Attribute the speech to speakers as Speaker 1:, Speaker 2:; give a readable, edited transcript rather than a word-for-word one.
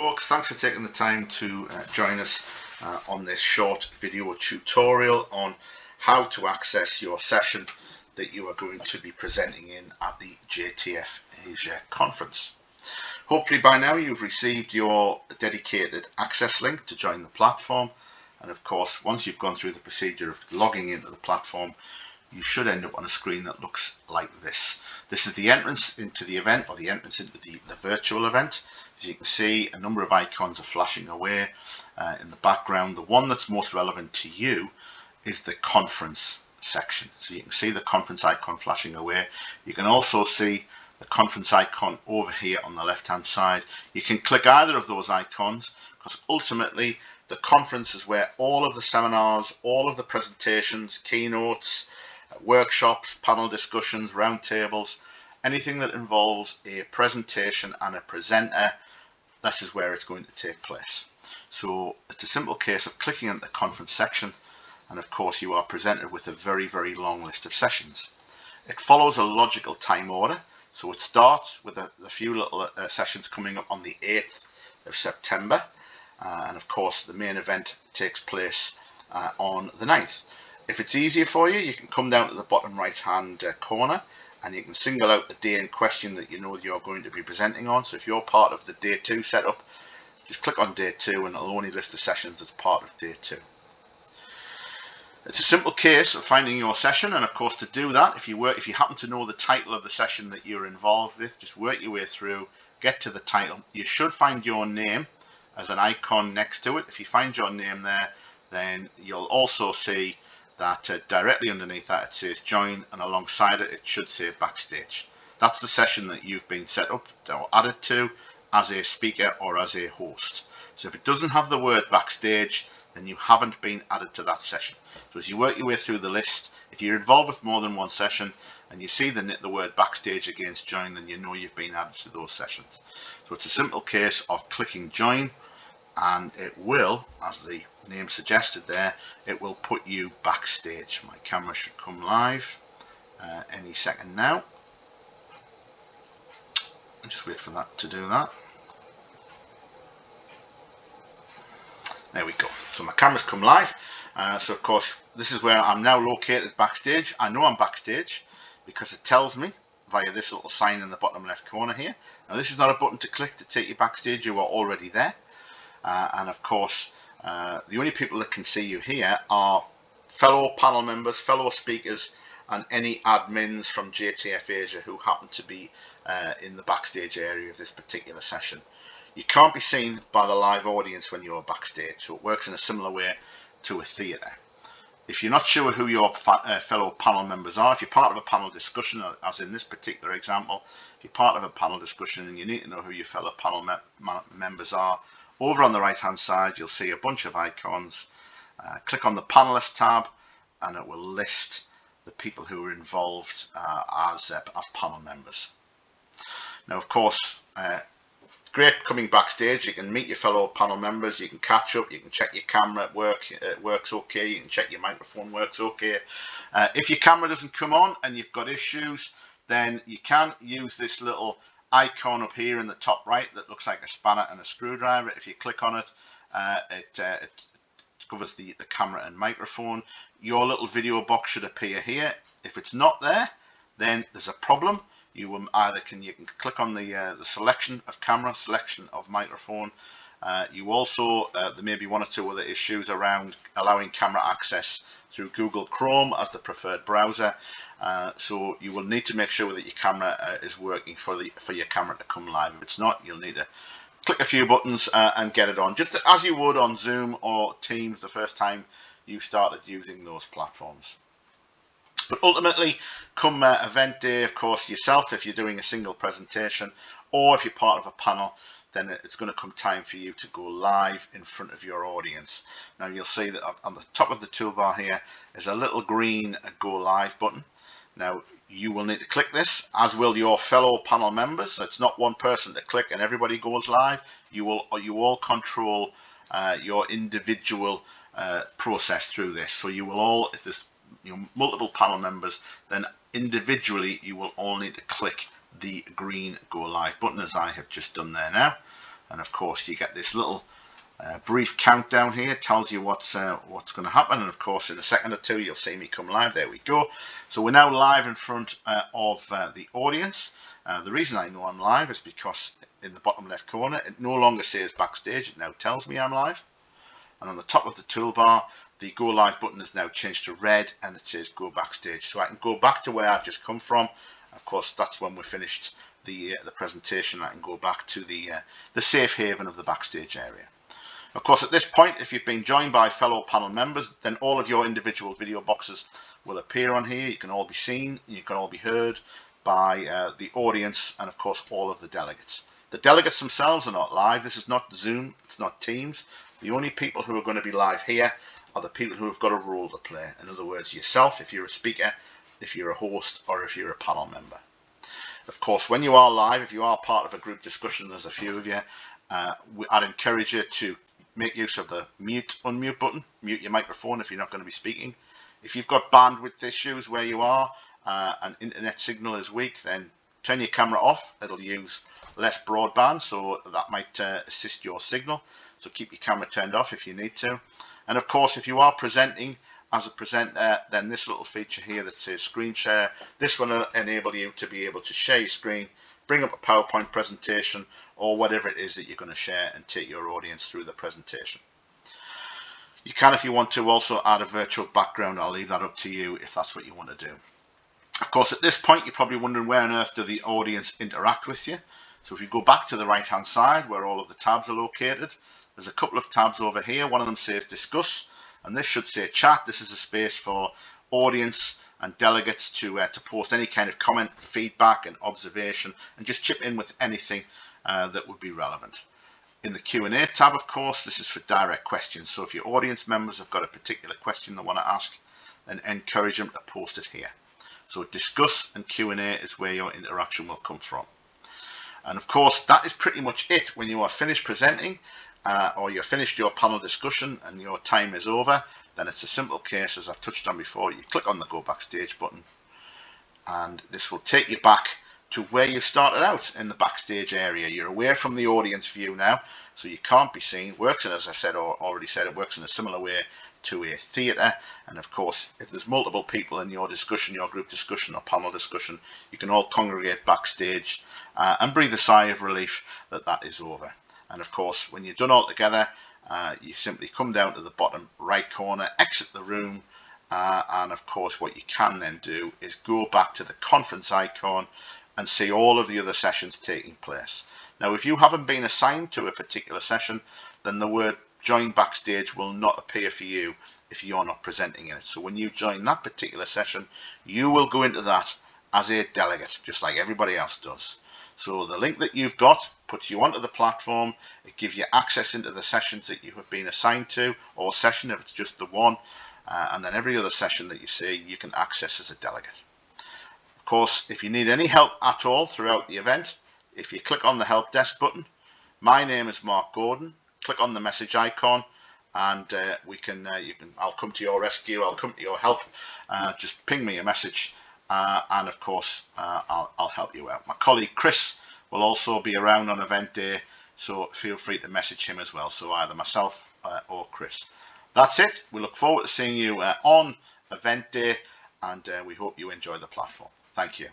Speaker 1: folks, thanks for taking the time to join us on this short video tutorial on how to access your session that you are going to be presenting in at the JTF Asia conference. Hopefully by now you've received your dedicated access link to join the platform, and of course once you've gone through the procedure of logging into the platform, you should end up on a screen that looks like this. This is the entrance into the event, or the entrance into the virtual event. As you can see, a number of icons are flashing away in the background. The one that's most relevant to you is the conference section. So you can see the conference icon flashing away. You can also see the conference icon over here on the left hand side. You can click either of those icons because ultimately the conference is where all of the seminars, all of the presentations, keynotes, workshops, panel discussions, roundtables, anything that involves a presentation and a presenter, this is where it's going to take place. So it's a simple case of clicking into the conference section, and of course you are presented with a very long list of sessions. It follows a logical time order, so it starts with a few little sessions coming up on the 8th of September, and of course the main event takes place on the 9th. If it's easier for you, you can come down to the bottom right hand corner and you can single out the day in question that you know you're going to be presenting on. So if you're part of the day 2 setup, just click on day 2 and it'll only list the sessions as part of day 2. It's a simple case of finding your session, and of course to do that, if you happen to know the title of the session that you're involved with, just work your way through, get to the title. You should find your name as an icon next to it. If you find your name there, then you'll also see that directly underneath that it says join, and alongside it should say backstage. That's the session that you've been set up or added to as a speaker or as a host. So if it doesn't have the word backstage, then you haven't been added to that session. So as you work your way through the list, if you're involved with more than one session and you see the word backstage against join, then you know you've been added to those sessions. So it's a simple case of clicking join, and it will, as the name suggested there, it will put you backstage. My camera should come live any second now. I'll just wait for that to do that. There we go. So my camera's come live. So of course this is where I'm now located backstage. I know I'm backstage because it tells me via this little sign in the bottom left corner here. Now this is not a button to click to take you backstage, you are already there. And of course the only people that can see you here are fellow panel members, fellow speakers, and any admins from JTF Asia who happen to be in the backstage area of this particular session. You can't be seen by the live audience when you're backstage, so it works in a similar way to a theatre. If you're not sure who your fellow panel members are, if you're part of a panel discussion, as in this particular example, if you're part of a panel discussion and you need to know who your fellow panel members are, over on the right hand side you'll see a bunch of icons. Click on the panelist tab and it will list the people who are involved as panel members. Now of course, great coming backstage, you can meet your fellow panel members, you can catch up, you can check your camera works okay, you can check your microphone works okay. If your camera doesn't come on and you've got issues, then you can use this little icon up here in the top right that looks like a spanner and a screwdriver. If you click on it, it covers the camera and microphone. Your little video box should appear here. If it's not there, then there's a problem. You will you can click on the selection of camera, selection of microphone. You also there may be one or two other issues around allowing camera access through Google Chrome as the preferred browser. So you will need to make sure that your camera is working for your camera to come live. If it's not, you'll need to click a few buttons and get it on, just as you would on Zoom or Teams the first time you started using those platforms. But ultimately, come event day, of course, yourself, if you're doing a single presentation or if you're part of a panel, then it's going to come time for you to go live in front of your audience. Now you'll see that on the top of the toolbar here is a little green go live button. Now you will need to click this, as will your fellow panel members. So it's not one person to click and everybody goes live. You all control your individual process through this. So you will all, if there's multiple panel members, then individually you will all need to click the green go live button, as I have just done there now. and of course you get this little brief countdown here. It tells you what's going to happen, and of course in a second or two you'll see me come live. There we go. So we're now live in front of the audience. The reason I know I'm live is because in the bottom left corner it no longer says backstage, it now tells me I'm live. And on the top of the toolbar, the go live button is now changed to red and it says go backstage. So I can go back to where I've just come from. Of course, that's when we're finished the presentation. I can go back to the safe haven of the backstage area. Of course, at this point, if you've been joined by fellow panel members, then all of your individual video boxes will appear on here. You can all be seen, you can all be heard by the audience and of course all of the delegates. The delegates themselves are not live. This is not Zoom, it's not Teams. The only people who are going to be live here are the people who have got a role to play. In other words, yourself, if you're a speaker, if you're a host, or if you're a panel member. Of course, when you are live, if you are part of a group discussion, there's a few of you, I'd encourage you to make use of the mute, unmute button. Mute your microphone if you're not going to be speaking. If you've got bandwidth issues where you are and internet signal is weak, then turn your camera off. It'll use less broadband, so that might assist your signal. So keep your camera turned off if you need to. And of course, if you are presenting as a presenter, then this little feature here that says screen share, this will enable you to be able to share your screen, bring up a PowerPoint presentation or whatever it is that you're going to share and take your audience through the presentation. You can, if you want to, also add a virtual background. I'll leave that up to you if that's what you want to do. Of course, at this point, you're probably wondering where on earth do the audience interact with you. So if you go back to the right hand side where all of the tabs are located, there's a couple of tabs over here. One of them says discuss, and this should say chat. This is a space for audience and delegates to post any kind of comment, feedback and observation, and just chip in with anything that would be relevant. In the Q&A tab, of course, this is for direct questions. So if your audience members have got a particular question they want to ask, then encourage them to post it here. So discuss and Q&A is where your interaction will come from. And of course, that is pretty much it. When you are finished presenting or you're finished your panel discussion and your time is over, then it's a simple case, as I've touched on before. You click on the go backstage button and this will take you back to where you started out in the backstage area. You're away from the audience view now, so you can't be seen. Works in, as I've said or already said, it works in a similar way to a theatre. And of course, if there's multiple people in your discussion, your group discussion or panel discussion, you can all congregate backstage and breathe a sigh of relief that that is over. And of course, when you're done all together, you simply come down to the bottom right corner, exit the room, and of course what you can then do is go back to the conference icon and see all of the other sessions taking place. Now, if you haven't been assigned to a particular session, then the word join backstage will not appear for you if you're not presenting in it. So when you join that particular session, you will go into that as a delegate, just like everybody else does. So the link that you've got puts you onto the platform. It gives you access into the sessions that you have been assigned to, or session if it's just the one, and then every other session that you see, you can access as a delegate. Of course, if you need any help at all throughout the event, if you click on the help desk button, my name is Mark Gordon, click on the message icon, and I'll come to your rescue, I'll come to your help. Just ping me a message, and of course I'll help you out. My colleague Chris will also be around on event day, so feel free to message him as well, so either myself or Chris. That's it. We look forward to seeing you on event day, and we hope you enjoy the platform. Thank you.